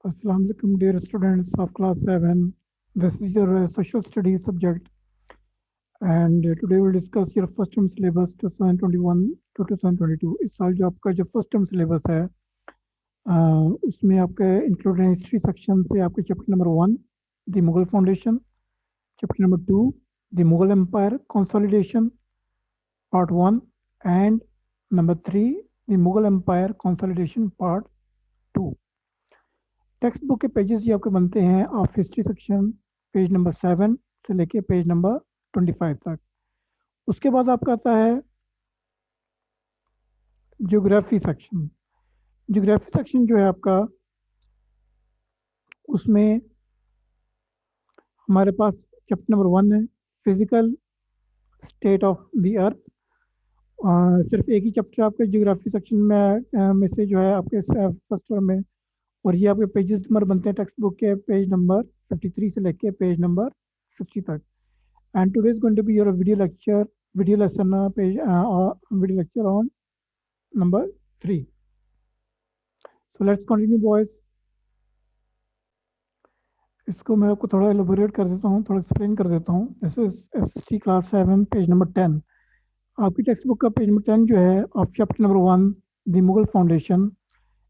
Assalamu alaikum, dear students of class 7. This is your social studies subject, and today we'll discuss your first term syllabus 2021 to 2022. इस साल जो आपका जो first term syllabus है उसमें आपका इंक्लूड है हिस्ट्री सेक्शन से आपके chapter number 1 the Mughal foundation, chapter number 2 the Mughal empire consolidation part 1 and number 3 the Mughal empire consolidation part 2। Text book के पेजेस ये आपके बनते हैं of history section page number 7 से लेके पेज नंबर 25 तक। उसके बाद आपका आता है ज्योग्राफी सेक्शन। ज्योग्राफी सेक्शन जो है आपका, उसमें हमारे पास चैप्टर नंबर 1 है physical state of the earth. सिर्फ एक ही चैप्टर आपके ज्योग्राफी सेक्शन में से जो है आपके फर्स्ट टर्म में, और ये आपके पेजेस नंबर बनते हैं टेक्स्ट बुक के पेज नंबर 53 से लेके पेज नंबर 60 तक। And today is going to be your video lesson video lecture on number 3. So let's continue, boys. इसको मैं आपको थोड़ा एलोबोरेट कर देता हूँ, थोड़ा एक्सप्लेन कर देता हूँ। This is ST class 7 page number 10। आपकी टेक्स्ट बुक का पेज नंबर 10 जो है of chapter number 1 the Mughal foundation,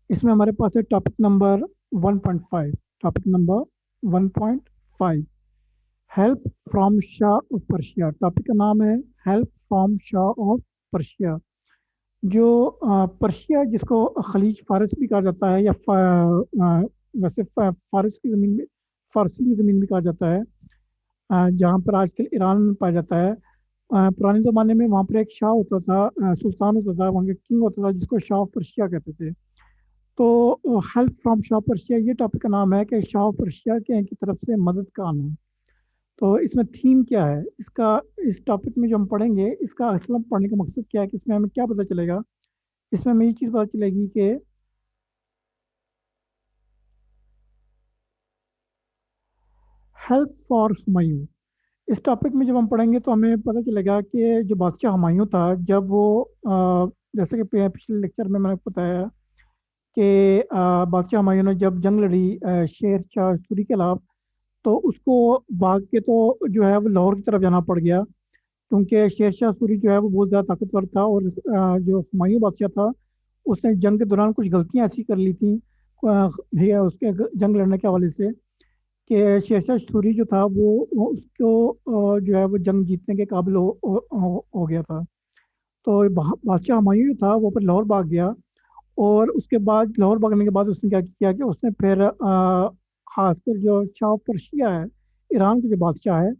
इसमें हमारे पास है topic number 1.5। Topic number 1.5 help from Shah of Persia. Topic का नाम है help from Shah of Persia. जो पर्शिया, जिसको खलीज फारस भी कहा जाता है, या वैसे फारस की ज़मीन भी, फारसी की ज़मीन भी कहा जाता है, जहाँ पर आजकल ईरान में पाया जाता है। पुराने ज़माने में वहाँ पर एक शाह होता था, सुल्तान होता था, वहाँ का किंग होता था, जिसको शाह ऑफ पर्शिया कहते थे। तो हेल्प फ्रॉम शाह पर्शिया ये टॉपिक का नाम है कि शाह ऑफ पर्शिया के की तरफ से मदद का आना। तो इसमें थीम क्या है इसका, इस टॉपिक में जो हम पढ़ेंगे, इसका असल पढ़ने का मकसद क्या है कि इसमें हमें क्या पता चलेगा। इसमें हमें ये चीज़ पता चलेगी कि हेल्प फॉर हुमायूं। इस टॉपिक में जब हम पढ़ेंगे तो हमें पता चलेगा कि जो बादशाह हुमायूं था, जब वो जैसे कि पिछले लेक्चर में मैंने बताया कि बादशाह हुमायूं ने जब जंग लड़ी शेर शाह सूरी के खिलाफ, तो उसको भाग के तो जो है वो लाहौर की तरफ जाना पड़ गया, क्योंकि शेर शाह सूरी जो है वो बहुत ज़्यादा ताकतवर था, और जो हुमायूं बादशाह था उसने जंग के दौरान कुछ गलतियां ऐसी कर ली थी भैया उसके जंग लड़ने के हवाले से, कि शेर शाह सूरी जो था वो उसको जो है वो जंग जीतने के काबिल हो गया था। तो बादशाह हुमायूं जो था वो फिर लाहौर भाग गया, और उसके बाद लाहौर भागने के बाद उसने क्या किया कि उसने फिर खासकर जो शाह पर्शिया है, ईरान के जो बादशाह है,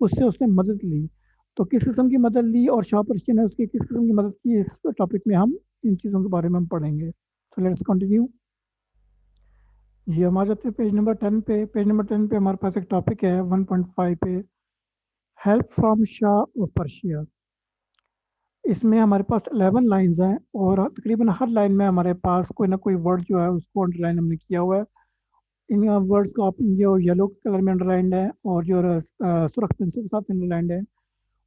उससे उसने मदद ली। तो किस किस्म की मदद ली और शाह पर्शिया ने उसकी किस किस्म की मदद की, इस टॉपिक में हम इन चीज़ों के बारे में हम पढ़ेंगे। तो लेट्स कंटिन्यू। ये हम आ जाते हैं पेज नंबर 10 पे। पेज नंबर 10 पे हमारे पास एक टॉपिक है 1.5 पे, help from Shah of Persia. इसमें हमारे पास 11 लाइंस हैं, और तकरीबन हर लाइन में हमारे पास कोई ना कोई वर्ड जो है उसको अंडरलाइन हमने किया हुआ है। इन वर्ड्स को आप जो येलो कलर में अंडरलाइंड है और जो सुरख पेंसिल के साथ अंडरलाइंड है,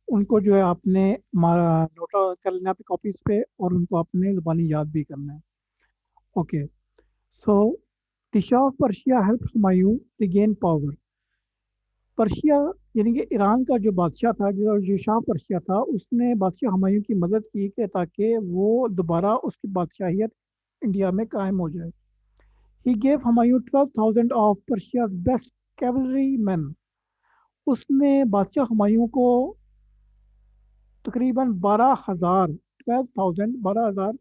उनको जो है आपने नोट कर लेना पे कॉपीज पे, और उनको आपने ज़बानी याद भी करना है। Okay, so the Shah of Persia help Humayun to gain power. Persia यानी कि ईरान का जो बादशाह था, जो शाह पर्शिया था, उसने बादशाह हुमायूं की मदद की कि ताकि वो दोबारा उसकी बादशाहियत इंडिया में कायम हो जाए। He gave Humayun 12,000 of Persia's best cavalry man. उसने बादशाह हुमायूं को तकरीबन 12,000, 12,000, 12,000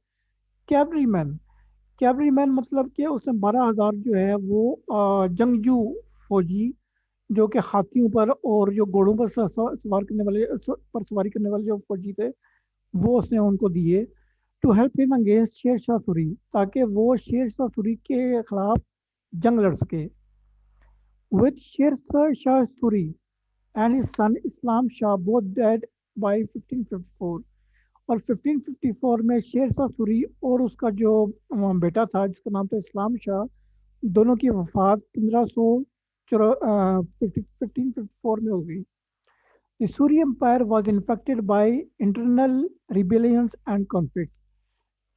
कैवलरी मैन। कैवलरी मैन मतलब कि उसने 12,000 जो है वो जंगजू फौजी, जो कि हाथियों पर और जो घोड़ों पर सवार करने वाले, पर सवारी करने वाले जो फौजी थे, वो उसने उनको दिए। To help him against Sher Shah Suri, ताकि वो शेर शाह सूरी के खिलाफ जंग लड़ सके। With Sher Shah Suri and his son Islam Shah both dead by 1554। और 1554 में शेर शाह सूरी और उसका जो बेटा था जिसका नाम था इस्लाम शाह, दोनों की वफात 1554 में हो गई। The Suri Empire was infected by internal rebellions and conflicts.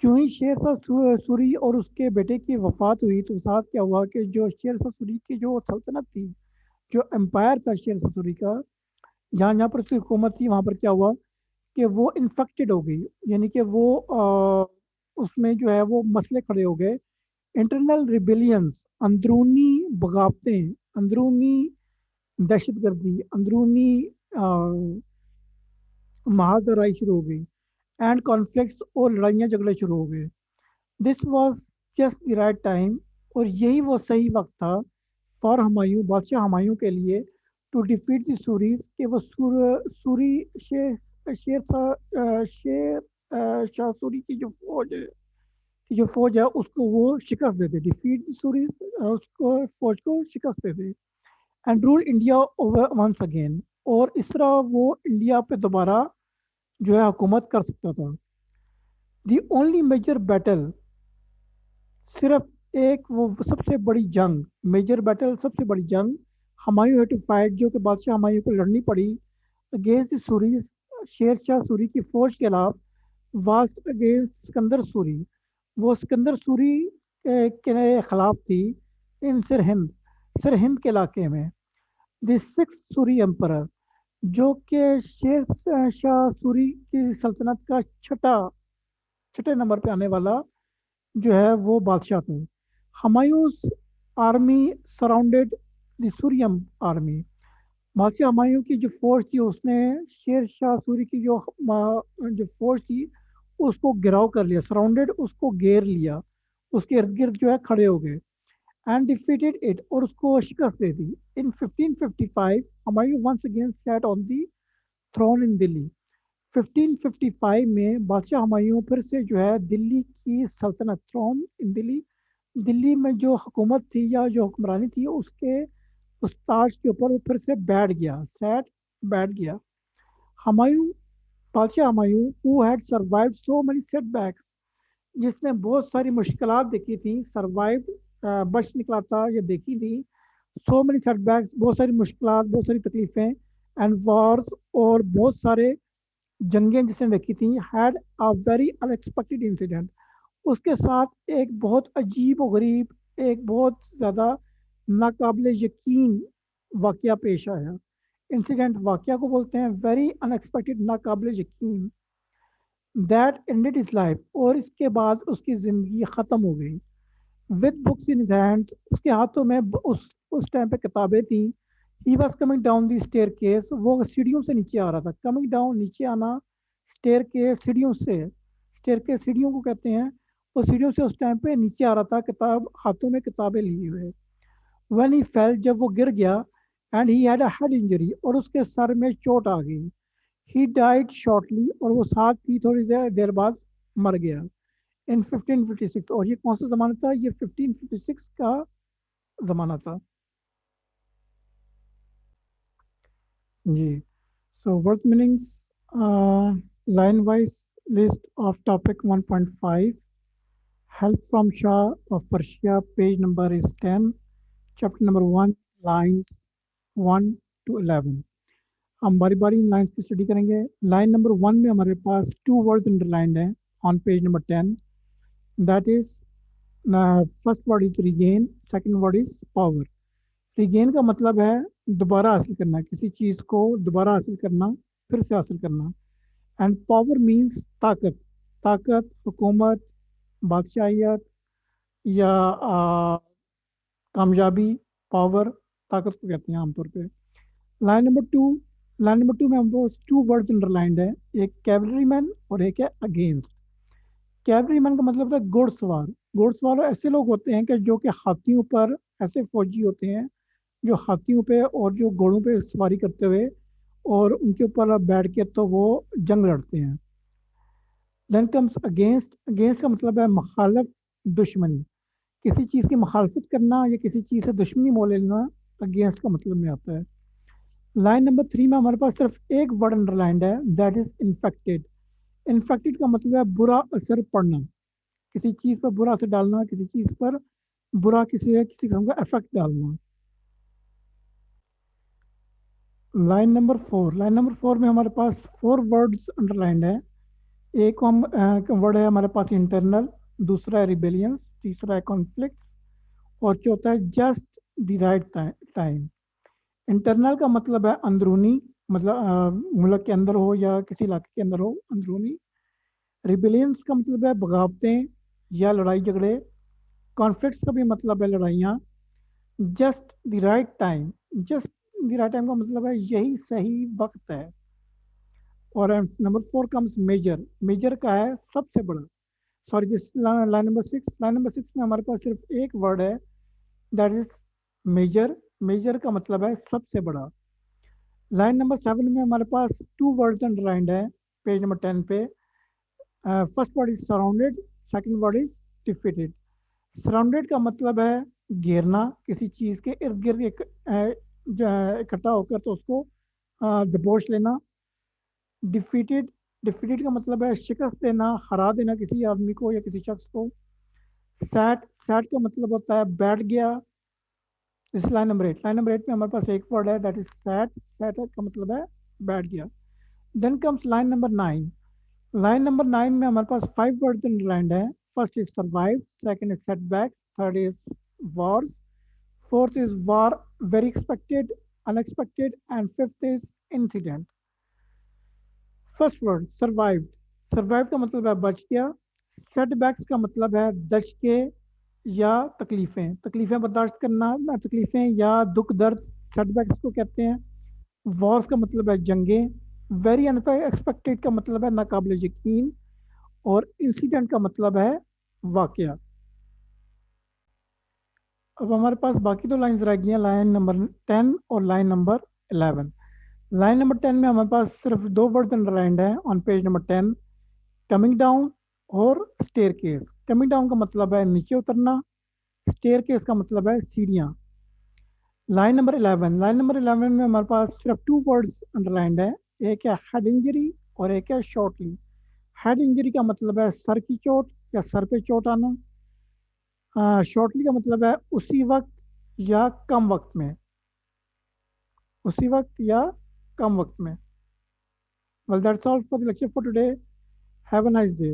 جو ہی شیر شاہ سوری اور اس کے بیٹے کی وفات ہوئی تو ساتھ کیا ہوا کہ جو شیر شاہ سوری کی جو سلطنت تھی، جو امپائر تھا شیر شاہ سوری کا، جہاں جہاں پر اس کی حکومت تھی وہاں پر کیا ہوا کہ وہ انفیکٹڈ ہو گئی، یعنی کہ وہ اس میں جو ہے وہ مسئلے کھڑے ہو گئے، انٹرنل ریبیلینس، اندرونی بغاوتیں، اندرونی دہشت گردی، اندرونی محاذ آرائی شروع ہو گئی، اینڈ کانفلکٹس اور لڑائیاں جھگڑے شروع ہو گئے. This was just the right time, اور یہی وہ صحیح وقت تھا فار ہمایوں، بادشاہ ہمایوں کے لیے، ٹو ڈیفیٹ دی سوریز، کہ وہ سوری شیر شاہ سوری کی جو فوج ہے، اس کو وہ شکست دے دے، ڈیفیٹ دی سوریز، اس کو فوج کو شکست دے دے، and rule India over once again, اور اس طرح وہ انڈیا پہ دوبارہ جو ہے حکومت کر سکتا تھا. دی اونلی میجر بیٹل، صرف ایک وہ سب سے بڑی جنگ، میجر بیٹل سب سے بڑی جنگ، ہمایوں ہیڈ ٹو فائٹ، جو کہ بادشاہ ہمایوں کو لڑنی پڑی اگینسٹ سوری، شیر شاہ سوری کی فوج کے خلاف، واس اگینسٹ سکندر سوری، وہ سکندر سوری کے خلاف تھی، ان سر ہند کے علاقے میں. دی سکس سوری امپرر، جو کہ شیر شاہ سوری کی سلطنت کا چھٹے نمبر پہ آنے والا جو ہے وہ بادشاہ تھا. ہمایوز آرمی سراؤنڈیڈ دی سوریم آرمی، بادشاہ ہمایوں کی جو فوج تھی اس نے شیر شاہ سوری کی جو فوج تھی اس کو گھراؤ کر لیا، سراؤنڈیڈ، اس کو گھیر لیا، اس کے ارد گرد جو ہے کھڑے ہو گئے، اینڈ ڈیفیٹڈ اٹ، اور اس کو شکست دے دی. ان 1555 ہمایوں ونس اگین سیٹ آن دی تھرون ان دلی. 1555 میں بادشاہ ہمایوں پھر سے جو ہے دلی کی سلطنت، تھرون ان دلی، دلی میں جو حکومت تھی یا جو حکمرانی تھی اس کے اس تاج کے اوپر وہ پھر سے بیٹھ گیا. ہمایوں، بادشاہ Humayun who had survived so many setbacks، جس نے بہت ساری مشکلات دیکھی تھیں، سروائیو بچ نکلا تھا یا دیکھی تھی، سو مینی سیٹ بیکس، بہت ساری مشکلات، بہت ساری تکلیفیں، اینڈ وارز، اور بہت سارے جنگیں جس نے دیکھی تھیں، head are very unexpected incident, اس کے ساتھ ایک بہت عجیب و غریب، ایک بہت زیادہ ناقابل یقین واقعہ پیش آیا. انسیڈنٹ واقعہ کو بولتے ہیں، ویری انکسپیکٹڈ، ناقابل یقین، دیٹ اینڈڈ ہز لائف، اور اس کے بعد اس کی زندگی ختم ہو گئی. ود بکس ان ہینڈ، اس کے ہاتھوں میں اس ٹائم پہ کتابیں تھیں. He was coming down the staircase, وہ سیڑھیوں سے نیچے آ رہا تھا، کمنگ ڈاؤن نیچے آنا، اسٹیئر کے سیڑھیوں سے، اسٹیئر کے سیڑھیوں کو کہتے ہیں، وہ سیڑھیوں سے اس ٹائم پہ نیچے آ رہا تھا، کتاب ہاتھوں میں کتابیں لیے ہوئے. وین ہی فیل، جب وہ گر گیا، and he had a head injury, اور اس کے سر میں چوٹ آ گئی. ہی ڈائڈ شارٹلی، اور وہ ساتھ ہی تھوڑی دیر بعد مر گیا. ان 1556، اور یہ کون سا زمانہ تھا؟ یہ 1556 کا زمانہ تھا. جی. So word meanings, line wise list of topic 1.5، help from shah of Persia, page number is 10، chapter number 1، lines 1 to 11. ہم باری باری ان لائنس کی اسٹڈی کریں گے. لائن نمبر 1 میں ہمارے پاس 2 ورڈز انڈرلائنڈ ہیں on page number 10. That is first word is regain, second word is power. Regain کا مطلب ہے دوبارہ حاصل کرنا، کسی چیز کو دوبارہ حاصل کرنا، پھر سے حاصل کرنا. اینڈ پاور مینس طاقت، حکومت، بادشاہیت یا کامیابی. پاور طاقت کو کہتے ہیں عام طور پہ. لائن نمبر 2، لائن نمبر 2 میں ہم کو 2 ورڈز انڈرلائنڈ ہیں، ایک کیولری مین اور ایک ہے اگینسٹ. کیولری مین کا مطلب ہے گھوڑ سوار. گھوڑ سوار ایسے لوگ ہوتے ہیں کہ جو کہ ہاتھیوں پر، ایسے فوجی ہوتے ہیں جو ہاتھیوں پہ اور جو گھوڑوں پہ سواری کرتے ہوئے اور ان کے اوپر بیٹھ کے تو وہ جنگ لڑتے ہیں. دین کمس اگینسٹ. اگینسٹ کا مطلب ہے مخالف، دشمنی، کسی چیز کی مخالفت کرنا یا کسی چیز سے دشمنی مول لینا اگینسٹ کا مطلب میں آتا ہے. لائن نمبر 3 میں ہمارے پاس صرف ایک ورڈ انڈرلائنڈ ہے، دیٹ از انفیکٹڈ. انفیکٹڈ کا مطلب ہے برا اثر پڑنا، کسی چیز پر برا اثر ڈالنا، کسی چیز پر برا، کسی قسم کا افیکٹ ڈالنا. لائن نمبر 4، لائن نمبر 4 میں ہمارے پاس 4 ورڈز انڈرلائنڈ ہے. एक हम वर्ड है हमारे पास इंटरनल, दूसरा है रिबेलियंस, तीसरा है कॉन्फ्लिक्ट और चौथा है just the right time. Internal का मतलब है अंदरूनी, मतलब मुल्क के अंदर हो या किसी इलाके के अंदर हो, अंदरूनी। रिबेलियंस का मतलब है बगावतें या लड़ाई झगड़े। कॉन्फ्लिक्ट्स का भी मतलब है लड़ाइयाँ। Just the right time, just the right time का मतलब है यही सही वक्त है। और number four comes major, major का है सबसे बड़ा। Sorry, this line number six, line number six में हमारे पास सिर्फ एक वर्ड है, दैट इज मेजर। मेजर का मतलब है सबसे बड़ा। लाइन नंबर सेवन में हमारे पास टू वर्ड्स अंडरलाइंड है, पेज नंबर 10 पे। First word is surrounded, second word is defeated. Surrounded का मतलब है घेरना, किसी चीज़ के इर्द गिर्द इकट्ठा होकर तो उसको दबोच लेना। डिफीटेड, डिफीटेड का मतलब है शिकस्त देना, हरा देना किसी आदमी को या किसी शख्स को। सैट, सैट का मतलब होता है बैठ गया। इस line number eight, line number eight में हमारे पास एक वर्ड है, दैट इज सैट। सैट का मतलब है बैठ गया। Then comes line number nine. Line number nine में हमारे पास फाइव वर्ड्स अंडरलाइंड है। First is survive, second is setback, third is wars, fourth is war, very expected, unexpected and fifth is incident. First word survive, survive का मतलब है बच गया। Setbacks का मतलब है दचके या तकलीफें, तकलीफें बर्दाश्त करना, ना तकलीफें या दुख दर्द, सेटबैक्स को कहते हैं। वॉर्स का मतलब है जंगें। वेरी अनएक्सपेक्टेड का मतलब है नाकाबिल यकीन। और इंसिडेंट का मतलब है वाकया। अब हमारे पास बाकी दो लाइंस रह गई हैं, लाइन नंबर 10 और लाइन नंबर 11। लाइन नंबर 10 में हमारे पास सिर्फ दो वर्ड्स अंडरलाइंड हैं on page number 10, coming down और स्टेयर केस। कमिंग डाउन का मतलब है नीचे उतरना, स्टेयर केस का मतलब है सीढ़ियाँ। लाइन नंबर 11, लाइन नंबर 11 में हमारे पास सिर्फ टू वर्ड्स अंडरलाइंड है, एक है हेड इंजरी और एक है शॉर्टली। हेड इंजरी का मतलब है सर की चोट या सर पे चोट आना। शॉर्टली का मतलब है उसी वक्त या कम वक्त में, उसी वक्त या कम वक्त में। Well that's all for the lecture for today. Have a nice day.